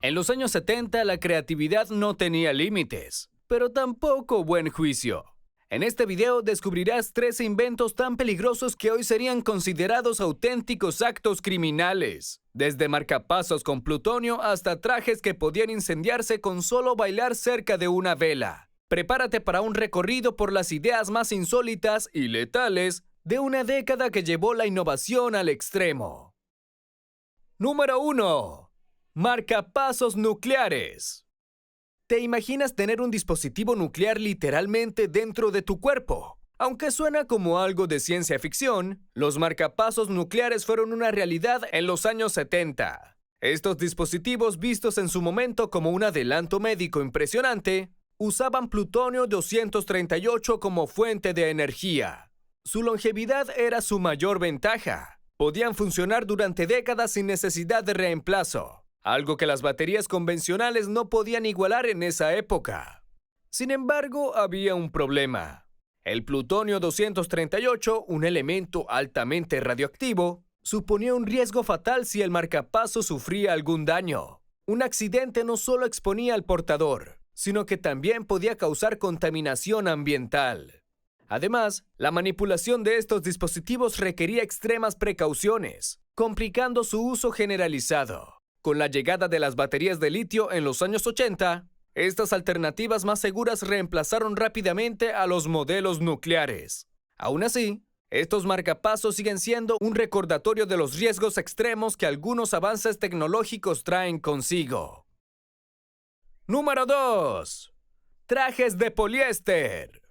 En los años 70 la creatividad no tenía límites, pero tampoco buen juicio. En este video descubrirás 13 inventos tan peligrosos que hoy serían considerados auténticos actos criminales, desde marcapasos con plutonio hasta trajes que podían incendiarse con solo bailar cerca de una vela. Prepárate para un recorrido por las ideas más insólitas y letales de una década que llevó la innovación al extremo. Número 1. Marcapasos nucleares. ¿Te imaginas tener un dispositivo nuclear literalmente dentro de tu cuerpo? Aunque suena como algo de ciencia ficción, los marcapasos nucleares fueron una realidad en los años 70. Estos dispositivos, vistos en su momento como un adelanto médico impresionante, usaban plutonio 238 como fuente de energía. Su longevidad era su mayor ventaja. Podían funcionar durante décadas sin necesidad de reemplazo, algo que las baterías convencionales no podían igualar en esa época. Sin embargo, había un problema. El plutonio 238, un elemento altamente radioactivo, suponía un riesgo fatal si el marcapaso sufría algún daño. Un accidente no solo exponía al portador, sino que también podía causar contaminación ambiental. Además, la manipulación de estos dispositivos requería extremas precauciones, complicando su uso generalizado. Con la llegada de las baterías de litio en los años 80, estas alternativas más seguras reemplazaron rápidamente a los modelos nucleares. Aún así, estos marcapasos siguen siendo un recordatorio de los riesgos extremos que algunos avances tecnológicos traen consigo. Número 2. Trajes de poliéster.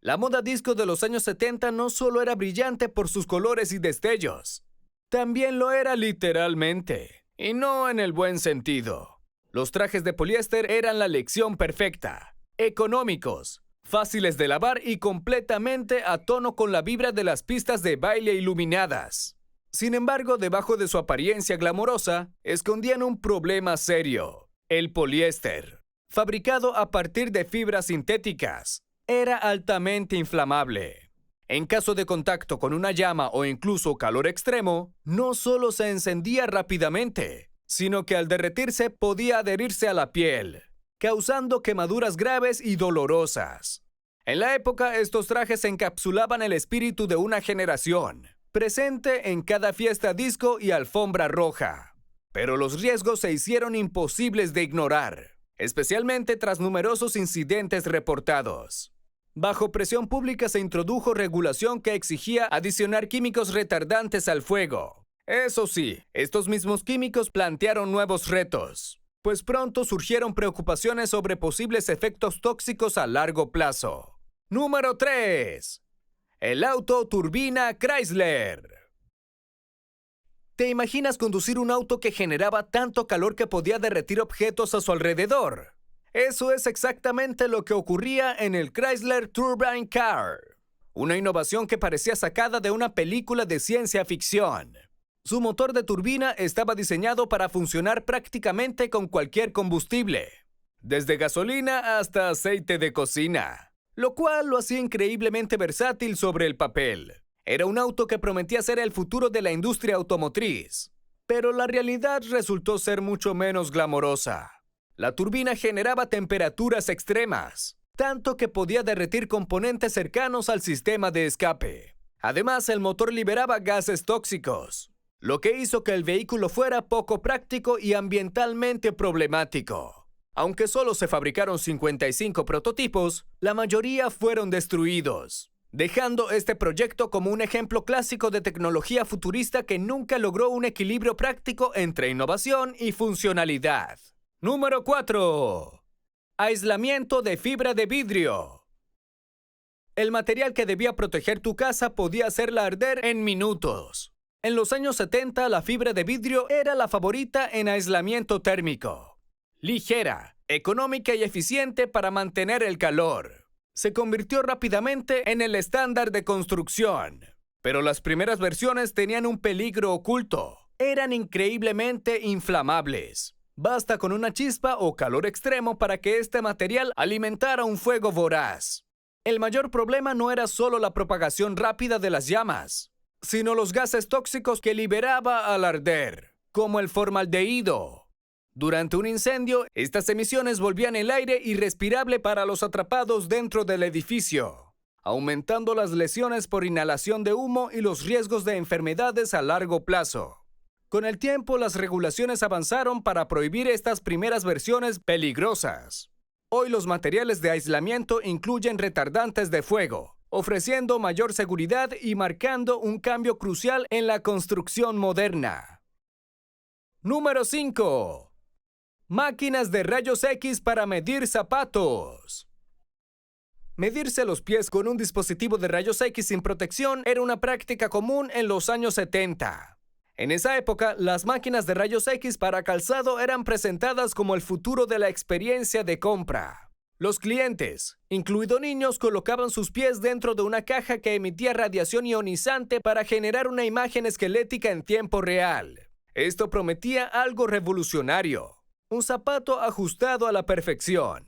La moda disco de los años 70 no solo era brillante por sus colores y destellos, también lo era literalmente, y no en el buen sentido. Los trajes de poliéster eran la lección perfecta, económicos, fáciles de lavar y completamente a tono con la vibra de las pistas de baile iluminadas. Sin embargo, debajo de su apariencia glamorosa, escondían un problema serio: el poliéster. Fabricado a partir de fibras sintéticas, era altamente inflamable. En caso de contacto con una llama o incluso calor extremo, no solo se encendía rápidamente, sino que al derretirse podía adherirse a la piel, causando quemaduras graves y dolorosas. En la época, estos trajes encapsulaban el espíritu de una generación, presente en cada fiesta disco y alfombra roja. Pero los riesgos se hicieron imposibles de ignorar, especialmente tras numerosos incidentes reportados. Bajo presión pública se introdujo regulación que exigía adicionar químicos retardantes al fuego. Eso sí, estos mismos químicos plantearon nuevos retos, pues pronto surgieron preocupaciones sobre posibles efectos tóxicos a largo plazo. Número 3. El auto turbina Chrysler. ¿Te imaginas conducir un auto que generaba tanto calor que podía derretir objetos a su alrededor? Eso es exactamente lo que ocurría en el Chrysler Turbine Car, una innovación que parecía sacada de una película de ciencia ficción. Su motor de turbina estaba diseñado para funcionar prácticamente con cualquier combustible, desde gasolina hasta aceite de cocina, lo cual lo hacía increíblemente versátil sobre el papel. Era un auto que prometía ser el futuro de la industria automotriz, pero la realidad resultó ser mucho menos glamorosa. La turbina generaba temperaturas extremas, tanto que podía derretir componentes cercanos al sistema de escape. Además, el motor liberaba gases tóxicos, lo que hizo que el vehículo fuera poco práctico y ambientalmente problemático. Aunque solo se fabricaron 55 prototipos, la mayoría fueron destruidos, dejando este proyecto como un ejemplo clásico de tecnología futurista que nunca logró un equilibrio práctico entre innovación y funcionalidad. Número 4. Aislamiento de fibra de vidrio. El material que debía proteger tu casa podía hacerla arder en minutos. En los años 70, la fibra de vidrio era la favorita en aislamiento térmico. Ligera, económica y eficiente para mantener el calor. Se convirtió rápidamente en el estándar de construcción. Pero las primeras versiones tenían un peligro oculto. Eran increíblemente inflamables. Basta con una chispa o calor extremo para que este material alimentara un fuego voraz. El mayor problema no era solo la propagación rápida de las llamas, sino los gases tóxicos que liberaba al arder, como el formaldehído. Durante un incendio, estas emisiones volvían el aire irrespirable para los atrapados dentro del edificio, aumentando las lesiones por inhalación de humo y los riesgos de enfermedades a largo plazo. Con el tiempo, las regulaciones avanzaron para prohibir estas primeras versiones peligrosas. Hoy los materiales de aislamiento incluyen retardantes de fuego, ofreciendo mayor seguridad y marcando un cambio crucial en la construcción moderna. Número 5. Máquinas de rayos X para medir zapatos. Medirse los pies con un dispositivo de rayos X sin protección era una práctica común en los años 70. En esa época, las máquinas de rayos X para calzado eran presentadas como el futuro de la experiencia de compra. Los clientes, incluidos niños, colocaban sus pies dentro de una caja que emitía radiación ionizante para generar una imagen esquelética en tiempo real. Esto prometía algo revolucionario, un zapato ajustado a la perfección.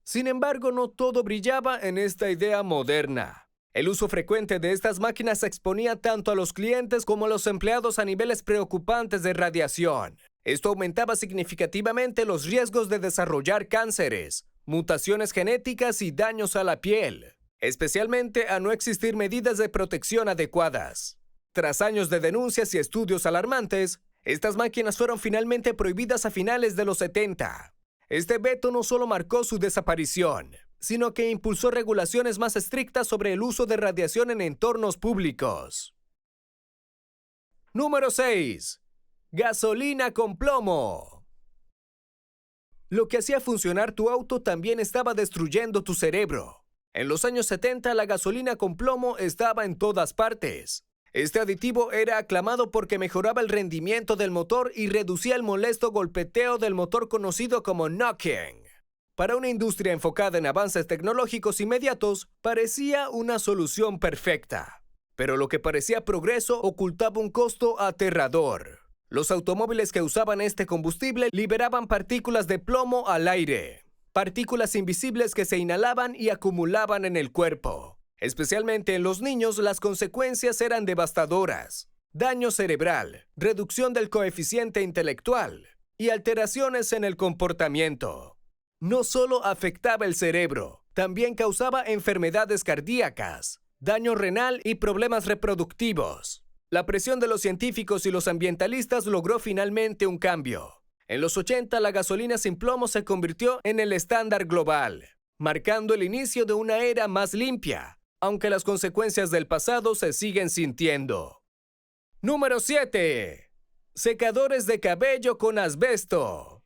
Sin embargo, no todo brillaba en esta idea moderna. El uso frecuente de estas máquinas exponía tanto a los clientes como a los empleados a niveles preocupantes de radiación. Esto aumentaba significativamente los riesgos de desarrollar cánceres, mutaciones genéticas y daños a la piel, especialmente a no existir medidas de protección adecuadas. Tras años de denuncias y estudios alarmantes, estas máquinas fueron finalmente prohibidas a finales de los 70. Este veto no solo marcó su desaparición, sino que impulsó regulaciones más estrictas sobre el uso de radiación en entornos públicos. Número 6. Gasolina con plomo. Lo que hacía funcionar tu auto también estaba destruyendo tu cerebro. En los años 70, la gasolina con plomo estaba en todas partes. Este aditivo era aclamado porque mejoraba el rendimiento del motor y reducía el molesto golpeteo del motor conocido como knocking. Para una industria enfocada en avances tecnológicos inmediatos, parecía una solución perfecta. Pero lo que parecía progreso ocultaba un costo aterrador. Los automóviles que usaban este combustible liberaban partículas de plomo al aire, partículas invisibles que se inhalaban y acumulaban en el cuerpo. Especialmente en los niños, las consecuencias eran devastadoras: daño cerebral, reducción del coeficiente intelectual y alteraciones en el comportamiento. No solo afectaba el cerebro, también causaba enfermedades cardíacas, daño renal y problemas reproductivos. La presión de los científicos y los ambientalistas logró finalmente un cambio. En los 80, la gasolina sin plomo se convirtió en el estándar global, marcando el inicio de una era más limpia, aunque las consecuencias del pasado se siguen sintiendo. Número 7. Secadores de cabello con asbesto.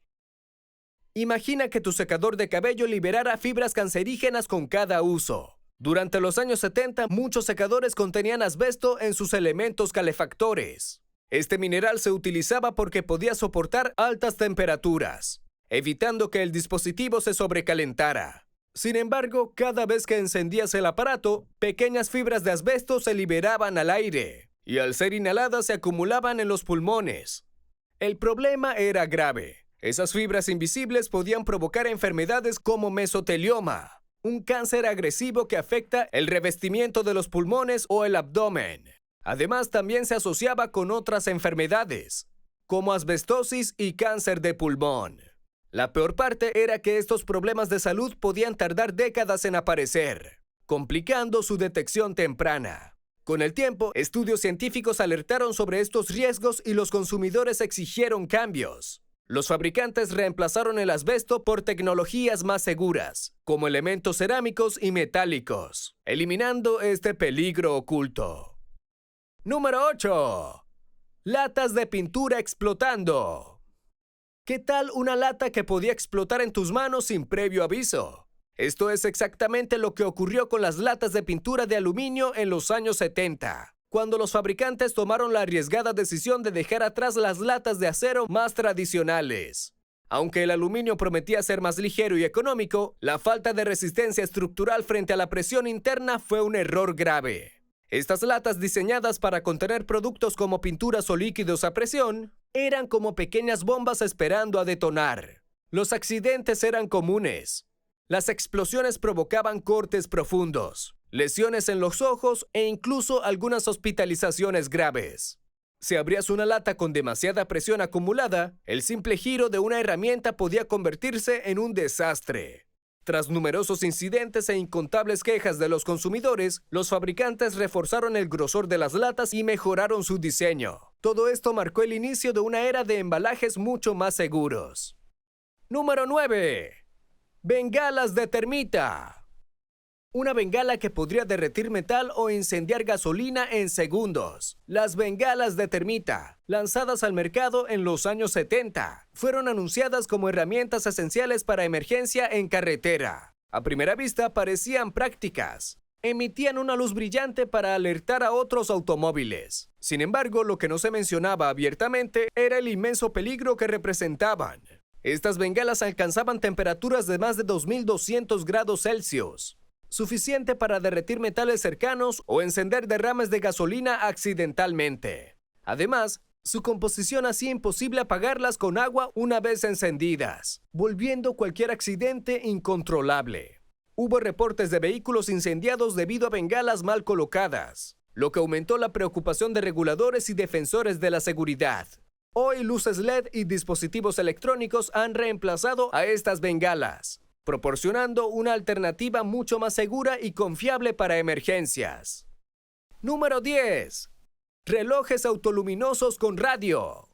Imagina que tu secador de cabello liberara fibras cancerígenas con cada uso. Durante los años 70, muchos secadores contenían asbesto en sus elementos calefactores. Este mineral se utilizaba porque podía soportar altas temperaturas, evitando que el dispositivo se sobrecalentara. Sin embargo, cada vez que encendías el aparato, pequeñas fibras de asbesto se liberaban al aire, y al ser inhaladas se acumulaban en los pulmones. El problema era grave. Esas fibras invisibles podían provocar enfermedades como mesotelioma, un cáncer agresivo que afecta el revestimiento de los pulmones o el abdomen. Además, también se asociaba con otras enfermedades, como asbestosis y cáncer de pulmón. La peor parte era que estos problemas de salud podían tardar décadas en aparecer, complicando su detección temprana. Con el tiempo, estudios científicos alertaron sobre estos riesgos y los consumidores exigieron cambios. Los fabricantes reemplazaron el asbesto por tecnologías más seguras, como elementos cerámicos y metálicos, eliminando este peligro oculto. Número 8. Latas de pintura explotando. ¿Qué tal una lata que podía explotar en tus manos sin previo aviso? Esto es exactamente lo que ocurrió con las latas de pintura de aluminio en los años 70. Cuando los fabricantes tomaron la arriesgada decisión de dejar atrás las latas de acero más tradicionales. Aunque el aluminio prometía ser más ligero y económico, la falta de resistencia estructural frente a la presión interna fue un error grave. Estas latas, diseñadas para contener productos como pinturas o líquidos a presión, eran como pequeñas bombas esperando a detonar. Los accidentes eran comunes. Las explosiones provocaban cortes profundos, lesiones en los ojos e incluso algunas hospitalizaciones graves. Si abrías una lata con demasiada presión acumulada, el simple giro de una herramienta podía convertirse en un desastre. Tras numerosos incidentes e incontables quejas de los consumidores, los fabricantes reforzaron el grosor de las latas y mejoraron su diseño. Todo esto marcó el inicio de una era de embalajes mucho más seguros. Número 9. Bengalas de termita. Una bengala que podría derretir metal o incendiar gasolina en segundos. Las bengalas de termita, lanzadas al mercado en los años 70, fueron anunciadas como herramientas esenciales para emergencia en carretera. A primera vista parecían prácticas. Emitían una luz brillante para alertar a otros automóviles. Sin embargo, lo que no se mencionaba abiertamente era el inmenso peligro que representaban. Estas bengalas alcanzaban temperaturas de más de 2200 grados Celsius. Suficiente para derretir metales cercanos o encender derrames de gasolina accidentalmente. Además, su composición hacía imposible apagarlas con agua una vez encendidas, volviendo cualquier accidente incontrolable. Hubo reportes de vehículos incendiados debido a bengalas mal colocadas, lo que aumentó la preocupación de reguladores y defensores de la seguridad. Hoy, luces LED y dispositivos electrónicos han reemplazado a estas bengalas, proporcionando una alternativa mucho más segura y confiable para emergencias. Número 10. Relojes autoluminosos con radio.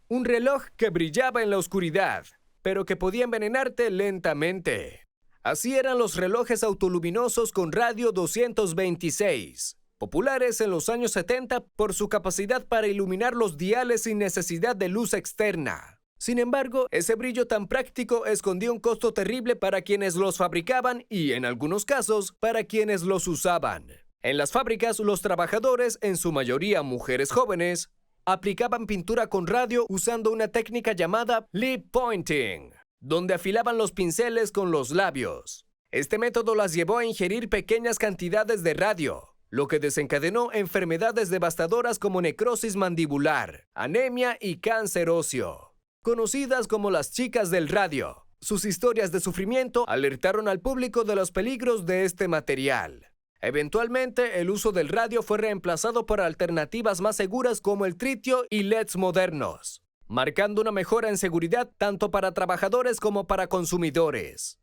Un reloj que brillaba en la oscuridad, pero que podía envenenarte lentamente. Así eran los relojes autoluminosos con radio 226, populares en los años 70 por su capacidad para iluminar los diales sin necesidad de luz externa. Sin embargo, ese brillo tan práctico escondía un costo terrible para quienes los fabricaban y, en algunos casos, para quienes los usaban. En las fábricas, los trabajadores, en su mayoría mujeres jóvenes, aplicaban pintura con radio usando una técnica llamada lip pointing, donde afilaban los pinceles con los labios. Este método las llevó a ingerir pequeñas cantidades de radio, lo que desencadenó enfermedades devastadoras como necrosis mandibular, anemia y cáncer óseo. Conocidas como las chicas del radio, sus historias de sufrimiento alertaron al público de los peligros de este material. Eventualmente, el uso del radio fue reemplazado por alternativas más seguras como el tritio y LEDs modernos, marcando una mejora en seguridad tanto para trabajadores como para consumidores.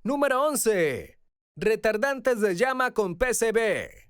Número 11. Retardantes de llama con PCB.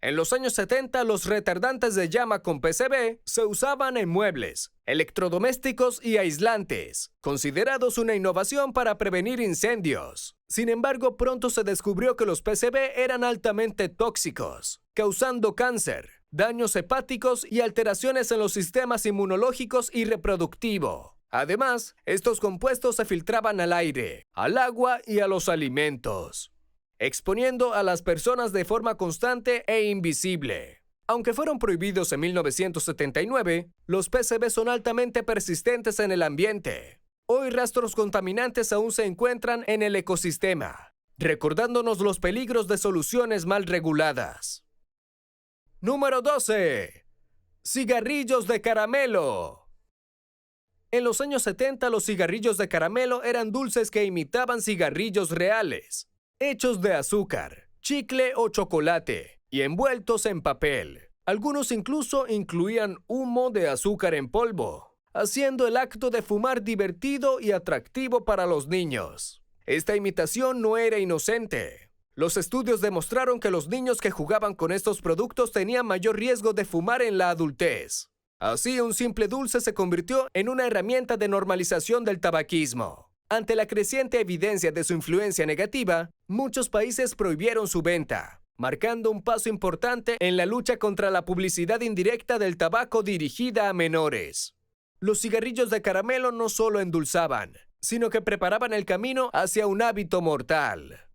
En los años 70, los retardantes de llama con PCB se usaban en muebles, electrodomésticos y aislantes, considerados una innovación para prevenir incendios. Sin embargo, pronto se descubrió que los PCB eran altamente tóxicos, causando cáncer, daños hepáticos y alteraciones en los sistemas inmunológicos y reproductivo. Además, estos compuestos se filtraban al aire, al agua y a los alimentos, exponiendo a las personas de forma constante e invisible. Aunque fueron prohibidos en 1979, los PCB son altamente persistentes en el ambiente. Hoy rastros contaminantes aún se encuentran en el ecosistema, recordándonos los peligros de soluciones mal reguladas. Número 12. Cigarrillos de caramelo. En los años 70, los cigarrillos de caramelo eran dulces que imitaban cigarrillos reales, hechos de azúcar, chicle o chocolate, y envueltos en papel. Algunos incluso incluían humo de azúcar en polvo, haciendo el acto de fumar divertido y atractivo para los niños. Esta imitación no era inocente. Los estudios demostraron que los niños que jugaban con estos productos tenían mayor riesgo de fumar en la adultez. Así, un simple dulce se convirtió en una herramienta de normalización del tabaquismo. Ante la creciente evidencia de su influencia negativa, muchos países prohibieron su venta, marcando un paso importante en la lucha contra la publicidad indirecta del tabaco dirigida a menores. Los cigarrillos de caramelo no solo endulzaban, sino que preparaban el camino hacia un hábito mortal.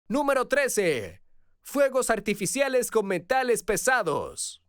Número 13. Fuegos artificiales con metales pesados.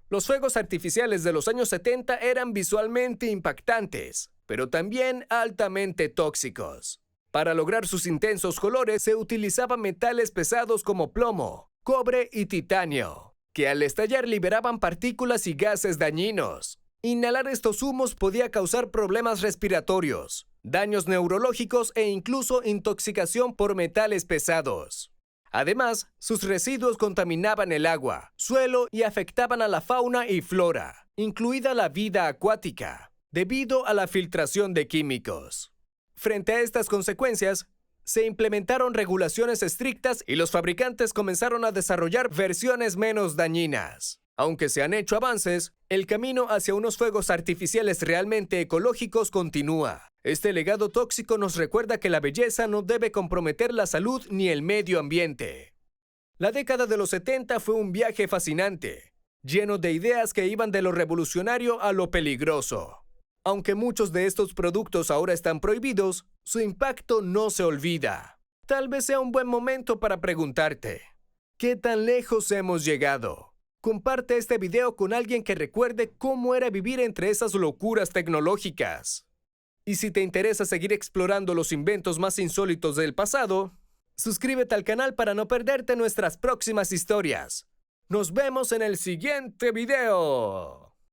Los fuegos artificiales de los años 70 eran visualmente impactantes, pero también altamente tóxicos. Para lograr sus intensos colores se utilizaban metales pesados como plomo, cobre y titanio, que al estallar liberaban partículas y gases dañinos. Inhalar estos humos podía causar problemas respiratorios, daños neurológicos e incluso intoxicación por metales pesados. Además, sus residuos contaminaban el agua, suelo y afectaban a la fauna y flora, incluida la vida acuática, debido a la filtración de químicos. Frente a estas consecuencias, se implementaron regulaciones estrictas y los fabricantes comenzaron a desarrollar versiones menos dañinas. Aunque se han hecho avances, el camino hacia unos fuegos artificiales realmente ecológicos continúa. Este legado tóxico nos recuerda que la belleza no debe comprometer la salud ni el medio ambiente. La década de los 70 fue un viaje fascinante, lleno de ideas que iban de lo revolucionario a lo peligroso. Aunque muchos de estos productos ahora están prohibidos, su impacto no se olvida. Tal vez sea un buen momento para preguntarte, ¿qué tan lejos hemos llegado? Comparte este video con alguien que recuerde cómo era vivir entre esas locuras tecnológicas. Y si te interesa seguir explorando los inventos más insólitos del pasado, suscríbete al canal para no perderte nuestras próximas historias. ¡Nos vemos en el siguiente video!